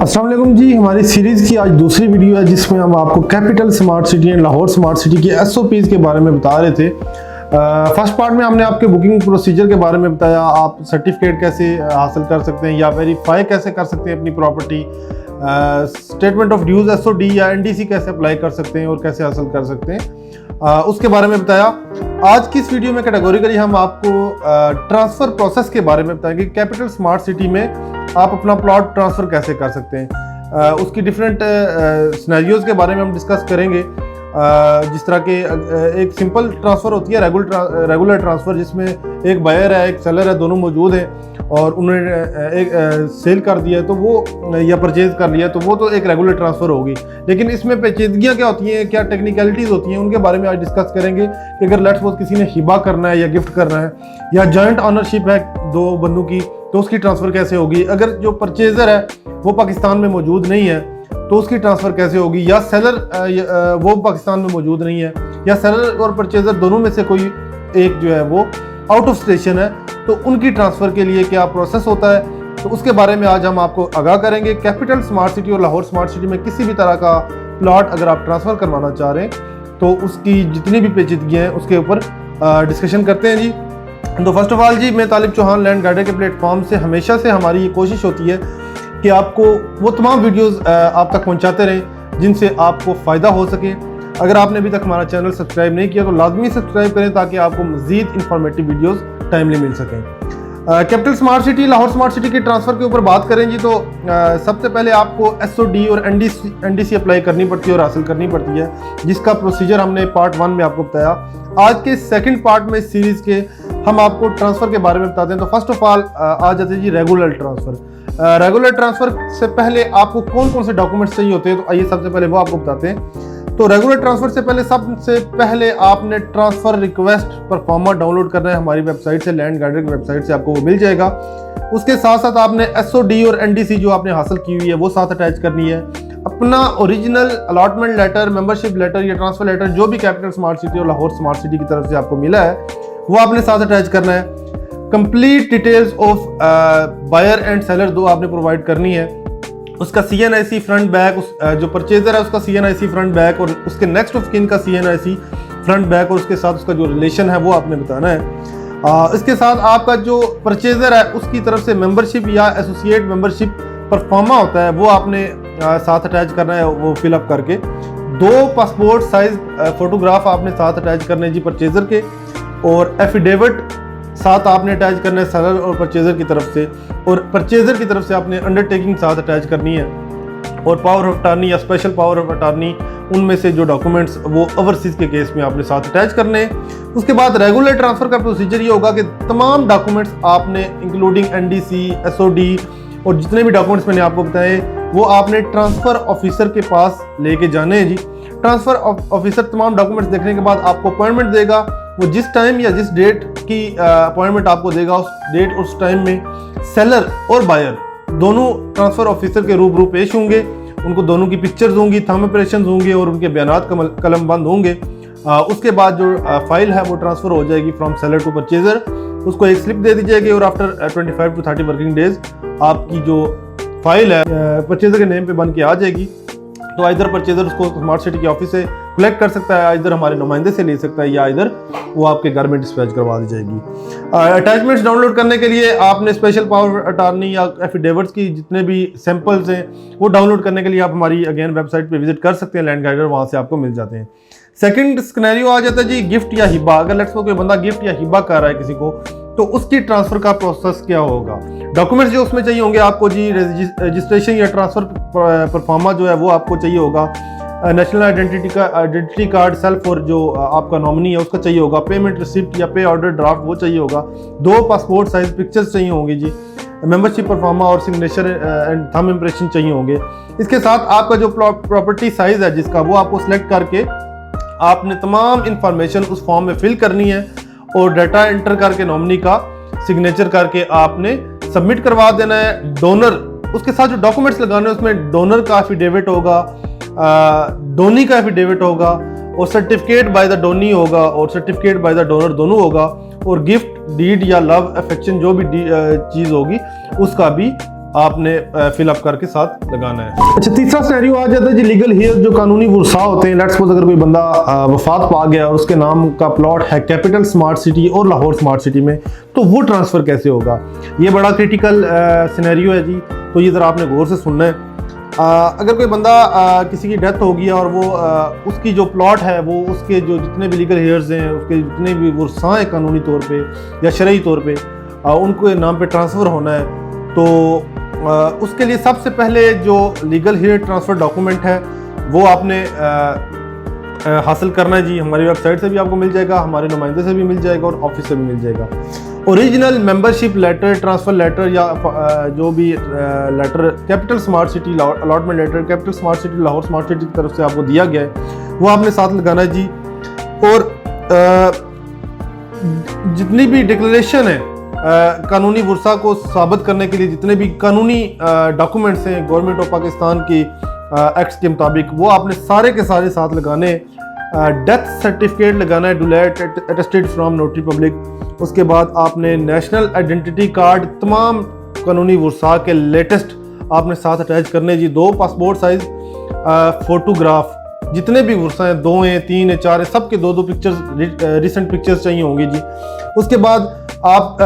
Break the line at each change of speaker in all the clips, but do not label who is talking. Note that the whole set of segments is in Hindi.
अस्सलाम वालेकुम जी। हमारी सीरीज़ की आज दूसरी वीडियो है जिसमें हम आपको capital smart city and Lahore smart city की SOPs के बारे में बता रहे थे। फर्स्ट पार्ट में हमने आपके बुकिंग प्रोसीजर के बारे में बताया, आप सर्टिफिकेट कैसे हासिल कर सकते हैं या वेरीफाई कैसे कर सकते हैं अपनी property, statement of dues SOD या NDC कैसे अप्लाई कर सकते हैं और कैसे हासिल कर सकते हैं, उसके बारे में बताया। आज की इस वीडियो में कैटेगोरिकली हम आपको ट्रांसफ़र प्रोसेस के बारे में बताएंगे। कैपिटल स्मार्ट सिटी में आप अपना प्लॉट ट्रांसफ़र कैसे कर सकते हैं, उसकी डिफरेंट सिनेरियोज़ के बारे में हम डिस्कस करेंगे। जिस तरह के एक सिंपल ट्रांसफ़र होती है रेगुलर ट्रांसफ़र, जिसमें एक बायर है एक सेलर है, दोनों मौजूद हैं और उन्होंने एक सेल कर दिया है तो वो या परचेज़ कर लिया तो वो तो एक रेगुलर ट्रांसफ़र होगी। लेकिन इसमें पेचीदगियाँ क्या होती हैं, क्या टेक्निकलिटीज़ होती हैं, उनके बारे में आज डिस्कस करेंगे कि अगर लेट्स सपोज किसी ने हिबा करना है या गिफ्ट करना है या जॉइंट ऑनरशिप है दो बंदों की तो उसकी ट्रांसफ़र कैसे होगी। अगर जो परचेज़र है वो पाकिस्तान में मौजूद नहीं है तो उसकी ट्रांसफ़र कैसे होगी, या सेलर वो पाकिस्तान में मौजूद नहीं है या सेलर और परचेज़र दोनों में से कोई एक जो है वो आउट ऑफ स्टेशन है तो उनकी ट्रांसफ़र के लिए क्या प्रोसेस होता है, तो उसके बारे में आज हम आपको आगाह करेंगे। कैपिटल स्मार्ट सिटी और लाहौर स्मार्ट सिटी में किसी भी तरह का प्लॉट अगर आप ट्रांसफ़र करवाना चाह रहे हैं तो उसकी जितनी भी पेचीदगियाँ हैं उसके ऊपर डिस्कशन करते हैं जी। तो फर्स्ट ऑफ ऑल जी, मैं तालिब चौहान लैंड गाइडर के प्लेटफॉर्म से हमेशा से हमारी ये कोशिश होती है कि आपको वो तमाम वीडियोस आप तक पहुंचाते रहें जिनसे आपको फ़ायदा हो सके। अगर आपने अभी तक हमारा चैनल सब्सक्राइब नहीं किया तो लाजमी सब्सक्राइब करें ताकि आपको मज़ीद इंफॉर्मेटिव वीडियोस टाइमली मिल सकें। Capital smart city Lahore smart city के ट्रांसफ़र के ऊपर बात करें जी, तो सबसे पहले आपको SOD और NDC अप्लाई करनी पड़ती है और हासिल करनी पड़ती है, जिसका प्रोसीजर हमने पार्ट 1 में आपको बताया। आज के सेकंड पार्ट में इस सीरीज़ के हम आपको ट्रांसफ़र के बारे में बताते हैं। तो फर्स्ट ऑफ ऑल आ जाते हैं जी रेगुलर ट्रांसफ़र। रेगुलर ट्रांसफ़र से पहले आपको कौन कौन से डॉक्यूमेंट्स चाहिए होते हैं, तो आइए सबसे पहले वो आपको बताते हैं। तो रेगुलर ट्रांसफ़र से पहले सबसे पहले आपने ट्रांसफ़र रिक्वेस्ट परफॉर्मा डाउनलोड करना है हमारी वेबसाइट से, लैंड गाइडर की वेबसाइट से आपको वो मिल जाएगा। उसके साथ साथ आपने SOD और NDC जो आपने हासिल की हुई है वो साथ अटैच करनी है। अपना original allotment letter, membership letter या ट्रांसफ़र लेटर जो भी कैपिटल स्मार्ट सिटी और लाहौर स्मार्ट सिटी की तरफ से आपको मिला है वो आपने साथ अटैच करना है। Complete details of buyer and seller दो आपने प्रोवाइड करनी है। उसका CNIC फ्रंट बैक, जो परचेजर है उसका CNIC फ्रंट बैक और उसके नेक्स्ट ऑफ किन का CNIC फ्रंट बैक और उसके साथ उसका जो रिलेशन है वो आपने बताना है। इसके साथ आपका जो परचेजर है उसकी तरफ से मेंबरशिप या एसोसिएट मेंबरशिप परफॉर्मा होता है वो आपने साथ अटैच करना है, वो फिलअप करके। 2 पासपोर्ट साइज फोटोग्राफ आपने साथ अटैच करने हैं जी परचेजर के, और एफिडेविट साथ आपने अटैच करना है सेलर और परचेजर की तरफ से, और परचेजर की तरफ से आपने अंडरटेकिंग साथ अटैच करनी है, और पावर ऑफ अटॉर्नी या स्पेशल पावर ऑफ अटॉर्नी उनमें से जो डॉक्यूमेंट्स वो ओवरसीज के केस में आपने साथ अटैच करने हैं। उसके बाद रेगुलर ट्रांसफ़र का प्रोसीजर ये होगा कि तमाम डॉक्यूमेंट्स आपने इंक्लूडिंग NDC SOD और जितने भी डॉक्यूमेंट्स मैंने आपको बताए वो आपने ट्रांसफ़र ऑफिसर के पास लेके जाने हैं जी। ट्रांसफ़र ऑफिसर तमाम डॉक्यूमेंट्स देखने के बाद आपको अपॉइंटमेंट देगा। वो जिस टाइम या जिस डेट की अपॉइंटमेंट आपको देगा उस डेट उस टाइम में सेलर और बायर दोनों ट्रांसफ़र ऑफिसर के रूबरू पेश होंगे। उनको दोनों की पिक्चर्स होंगी, थंब इंप्रेशंस होंगे और उनके बयानात कलम बंद होंगे। उसके बाद जो फाइल है वो ट्रांसफ़र हो जाएगी फ्रॉम सेलर टू परचेजर। उसको एक स्लिप दे दी जाएगी और आफ्टर 25 to 30 वर्किंग डेज आपकी जो फाइल है परचेजर के नेम पे बन के आ जाएगी। तो इधर परचेजर उसको स्मार्ट सिटी के ऑफिस से कलेक्ट कर सकता है, इधर हमारे नुमाइंदे से ले सकता है, या इधर वो आपके घर में डिस्पैच करवा दी जाएगी। अटैचमेंट्स डाउनलोड करने के लिए आपने स्पेशल पावर अटॉर्नी या एफिडेविट्स की जितने भी सैंपल्स हैं वो डाउनलोड करने के लिए आप हमारी अगेन वेबसाइट पे विजिट कर सकते हैं, लैंड गाइडर, वहाँ से आपको मिल जाते हैं। सेकंड सिनेरियो आ जाता है जी गिफ्ट या हिबा। अगर लेट्स सपोज कोई बंदा गिफ्ट या हिबा कर रहा है किसी को तो उसकी ट्रांसफ़र का प्रोसेस क्या होगा। डॉक्यूमेंट्स जो उसमें चाहिए होंगे आपको जी, रजिस्ट्रेशन या ट्रांसफ़र परफॉर्मा जो है वो आपको चाहिए होगा। नेशनल आइडेंटिटी कार्ड सेल्फ और जो आपका नॉमिनी है उसका चाहिए होगा। पेमेंट रिसिप्ट या पे ऑर्डर ड्राफ्ट वो चाहिए होगा। 2 पासपोर्ट साइज पिक्चर्स चाहिए होंगी जी। मेंबरशिप परफॉर्मा और सिग्नेचर एंड थंब इंप्रेशन चाहिए होंगे। इसके साथ आपका जो प्रॉपर्टी साइज है जिसका वो आपको सिलेक्ट करके आपने तमाम इंफॉर्मेशन उस फॉर्म में फिल करनी है और डाटा एंटर करके नॉमिनी का सिग्नेचर करके आपने सबमिट करवा देना है। डोनर, उसके साथ जो डॉक्यूमेंट्स लगाने हैं उसमें डोनर का एफिडेविट होगा, डोनी का एफिडेविट होगा और सर्टिफिकेट बाय द डोनी होगा और सर्टिफिकेट बाय द डोनर दोनों होगा, और गिफ्ट डीड या लव अफेक्शन जो भी चीज़ होगी उसका भी आपने फिल अप करके साथ लगाना है। अच्छा, तीसरा सिनेरियो आ जाता है जी लीगल हेयर, जो कानूनी वर्सा होते हैं। लेट्स सपोज अगर कोई बंदा वफात पा गया और उसके नाम का प्लॉट है कैपिटल स्मार्ट सिटी और लाहौर स्मार्ट सिटी में, तो वो ट्रांसफ़र कैसे होगा? ये बड़ा क्रिटिकल सिनेरियो है जी, तो ये ज़रा आपने गौर से सुनना है। अगर कोई बंदा किसी की डेथ होगी और वो उसकी जो प्लॉट है वो उसके जो जितने भी लीगल हेयर्स हैं, उसके जितने भी वर्सा हैं कानूनी तौर पे या शरई तौर पे, उनको नाम पे ट्रांसफ़र होना है, तो उसके लिए सबसे पहले जो लीगल हेयर ट्रांसफ़र डॉक्यूमेंट है वो आपने हासिल करना है जी। हमारी वेबसाइट से भी आपको मिल जाएगा, हमारे नुमाइंदे से भी मिल जाएगा और ऑफिस से भी मिल जाएगा। Original membership letter, transfer letter या जो भी letter capital smart city allotment letter capital smart city Lahore smart city की तरफ से आपको दिया गया है वो आपने साथ लगाना है जी। और जितनी भी डिक्लेरेशन है कानूनी वर्सा को साबित करने के लिए, जितने भी कानूनी डॉक्यूमेंट्स हैं गवर्नमेंट ऑफ पाकिस्तान की एक्ट्स के मुताबिक, वो आपने सारे के सारे साथ लगाने। डेथ सर्टिफिकेट लगाना है, डुलेट अटेस्टेड फ्रॉम नोटरी पब्लिक। उसके बाद आपने नेशनल आइडेंटिटी कार्ड, तमाम कानूनी वर्सा के लेटेस्ट आपने साथ अटैच करने जी। 2 पासपोर्ट साइज फोटोग्राफ, जितने भी वर्सा हैं, 2 हैं, 3 हैं, 4 हैं, सबके 2-2 पिक्चर्स, रिसेंट पिक्चर्स चाहिए होंगी जी। उसके बाद आप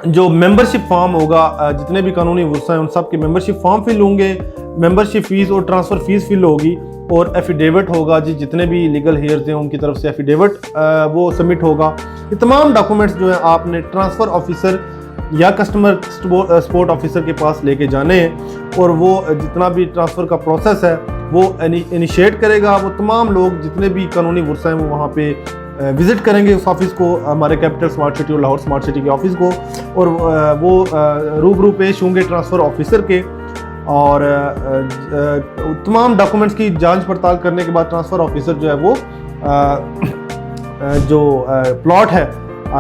जो मेंबरशिप फॉर्म होगा, जितने भी कानूनी वर्सा हैं उन सब के मेंबरशिप फॉर्म फिल होंगे, मेंबरशिप फीस और ट्रांसफ़र फीस फिल होगी, और एफिडेविट होगा जी। जितने भी लीगल हेयर्स हैं उनकी तरफ से एफिडेविट वो सबमिट होगा। ये तमाम डॉक्यूमेंट्स जो है आपने ट्रांसफ़र ऑफिसर या कस्टमर सपोर्ट ऑफिसर के पास लेके जाने हैं, और वो जितना भी ट्रांसफ़र का प्रोसेस है वो इनिशिएट करेगा। वो तमाम लोग जितने भी कानूनी वर्सा हैं वो वहाँ पे विज़िट करेंगे उस ऑफिस को, हमारे कैपिटल स्मार्ट सिटी और लाहौर स्मार्ट सिटी के ऑफिस को, और वो रूबरू पेश होंगे ट्रांसफ़र ऑफिसर के, और तमाम डॉक्यूमेंट्स की जांच पड़ताल करने के बाद ट्रांसफ़र ऑफिसर जो है वो जो प्लॉट है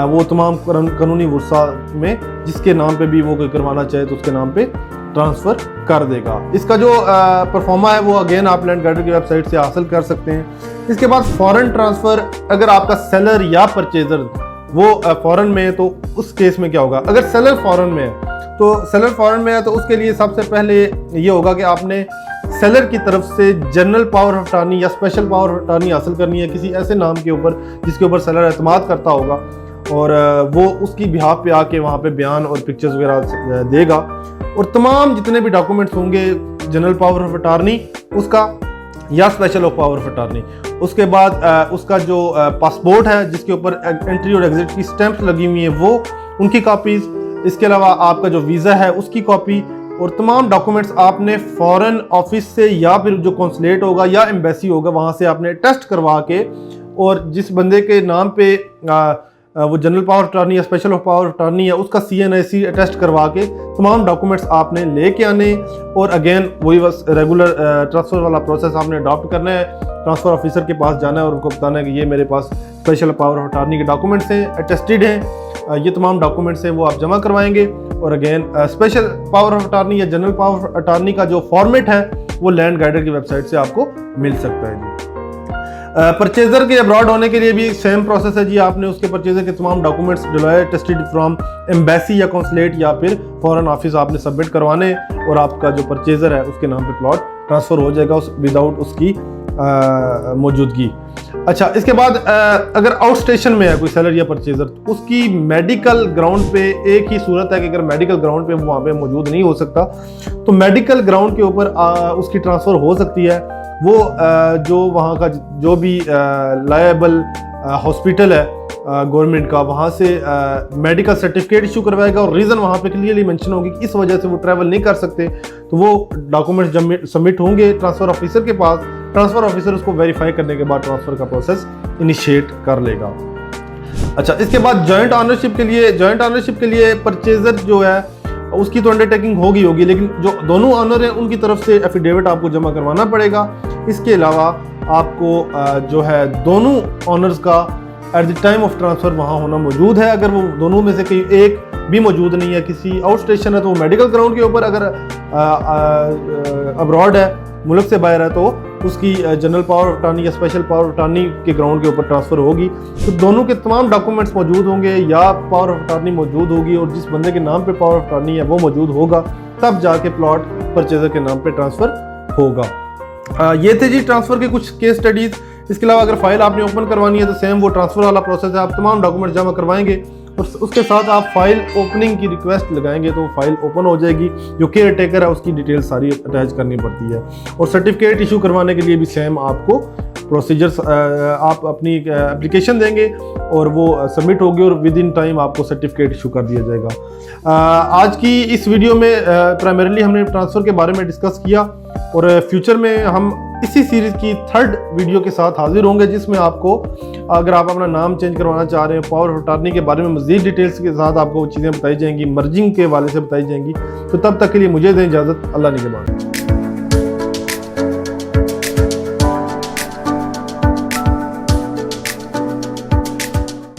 वो तमाम कानूनी वर्सा में जिसके नाम पे भी वो कोई करवाना चाहे तो उसके नाम पे ट्रांसफ़र कर देगा। इसका जो परफॉर्मा है वो अगेन आप लैंड गार्डर की वेबसाइट से हासिल कर सकते हैं। इसके बाद फॉरेन ट्रांसफ़र, अगर आपका सेलर या परचेजर वो फॉरेन में है तो उस केस में क्या होगा? अगर सेलर फॉरेन में है तो उसके लिए सबसे पहले ये होगा कि आपने सेलर की तरफ से जनरल पावर ऑफ अटॉर्नी या स्पेशल पावर ऑफ अटॉर्नी हासिल करनी है किसी ऐसे नाम के ऊपर जिसके ऊपर सेलर एतमाद करता होगा, और वो उसकी बिहाफ पे आके वहाँ पे बयान और पिक्चर्स वगैरह देगा। और तमाम जितने भी डॉक्यूमेंट्स होंगे जनरल पावर ऑफ अटॉर्नी उसका या special of power of attorney, उसके बाद उसका जो पासपोर्ट है जिसके ऊपर एंट्री और एग्जिट की स्टैंप्स लगी हुई हैं वो उनकी कॉपीज़, इसके अलावा आपका जो वीज़ा है उसकी कॉपी, और तमाम डॉक्यूमेंट्स आपने फॉरेन ऑफिस से या फिर जो कॉन्सुलेट होगा या एम्बेसी होगा वहाँ से आपने टेस्ट करवा के, और जिस बंदे के नाम पे वो जनरल पावर अटॉर्नी या स्पेशल ऑफ पावर अटॉर्नी है उसका CNIC टेस्ट करवा के तमाम डॉक्यूमेंट्स आपने लेके आने, और अगेन वही बस रेगुलर ट्रांसफ़र वाला प्रोसेस आपने अडॉप्ट करना है। ट्रांसफ़र ऑफिसर के पास जाना है और उनको बताना है कि ये मेरे पास स्पेशल पावर ऑफ अटॉर्नी के डॉक्यूमेंट्स हैं, अटेस्टेड हैं, ये तमाम डॉक्यूमेंट्स हैं वो आप जमा करवाएंगे। और again special power of attorney या जनरल पावर ऑफ अटॉर्नी का जो फॉर्मेट है वो लैंड गार्डर की वेबसाइट से आपको मिल सकता है जी। परचेजर के अब्रॉड होने के लिए भी सेम प्रोसेस है जी। आपने उसके परचेजर के तमाम documents Deloitte tested from embassy या कॉन्सुलेट या फिर फॉरेन ऑफिस आपने सबमिट करवाने, और आपका जो परचेजर है उसके नाम पे प्लॉट ट्रांसफ़र हो जाएगा विदाउट उसकी मौजूदगी। अच्छा, इसके बाद अगर आउट स्टेशन में है कोई सेलर या परचेजर तो उसकी मेडिकल ग्राउंड पे एक ही सूरत है कि अगर मेडिकल ग्राउंड पे वो वहाँ पे मौजूद नहीं हो सकता तो मेडिकल ग्राउंड के ऊपर उसकी ट्रांसफ़र हो सकती है। वो जो वहाँ का जो भी लायबल हॉस्पिटल है गवर्नमेंट का, वहाँ से मेडिकल सर्टिफिकेट इशू करवाएगा, और रीज़न वहाँ पे क्लियरली मेंशन होगी कि इस वजह से वो ट्रैवल नहीं कर सकते, तो वो डॉक्यूमेंट्स जब सबमिट होंगे ट्रांसफ़र ऑफिसर के पास, ट्रांसफ़र ऑफिसर उसको वेरीफाई करने के बाद ट्रांसफ़र का प्रोसेस इनिशिएट कर लेगा। अच्छा, इसके बाद जॉइंट ऑनरशिप के लिए परचेजर जो है उसकी तो अंडरटेकिंग होगी, लेकिन जो दोनों ऑनर हैं उनकी तरफ से एफिडेविट आपको जमा करवाना पड़ेगा। इसके अलावा आपको जो है दोनों ऑनर्स का at the time of transfer वहाँ होना मौजूद है। अगर वो दोनों में से कोई एक भी मौजूद नहीं है, किसी आउट स्टेशन है तो वो मेडिकल ग्राउंड के ऊपर, अगर अब्रॉड है मुल्क से बाहर है तो उसकी जनरल पावर ऑफ अटॉर्नी या स्पेशल पावर ऑफ अटॉर्नी के ग्राउंड के ऊपर ट्रांसफ़र होगी। तो दोनों के तमाम डॉक्यूमेंट्स मौजूद होंगे या पावर ऑफ अटॉर्नी मौजूद होगी, और जिस बंदे के नाम पे पावर ऑफ अटॉर्नी है वो मौजूद होगा, तब जाके प्लॉट परचेजर के नाम पे ट्रांसफ़र होगा। ये थे जी ट्रांसफ़र के कुछ केस स्टडीज़। इसके अलावा अगर फाइल आपने ओपन करवानी है तो सेम वो ट्रांसफ़र वाला प्रोसेस है। आप तमाम डॉक्यूमेंट जमा करवाएंगे और उसके साथ आप फाइल ओपनिंग की रिक्वेस्ट लगाएंगे तो फाइल ओपन हो जाएगी। जो केयर टेकर है उसकी डिटेल सारी अटैच करनी पड़ती है। और सर्टिफिकेट इशू करवाने के लिए भी सेम आपको प्रोसीजर्स, आप अपनी एप्लीकेशन देंगे और वो सबमिट होगी और विद इन टाइम आपको सर्टिफिकेट इशू कर दिया जाएगा। आज की इस वीडियो में प्राइमरीली हमने ट्रांसफ़र के बारे में डिस्कस किया और फ्यूचर में हम इसी सीरीज़ की 3rd वीडियो के साथ हाजिर होंगे, जिसमें आपको अगर आप अपना नाम चेंज करवाना चाह रहे हैं, पावर ऑफ अटॉर्नी के बारे में मज़ीद डिटेल्स के साथ आपको चीज़ें बताई जाएंगी, मर्जिंग के हवाले से बताई जाएंगी। तो तब तक के लिए मुझे दें इजाज़त। अल्लाह निगहबान।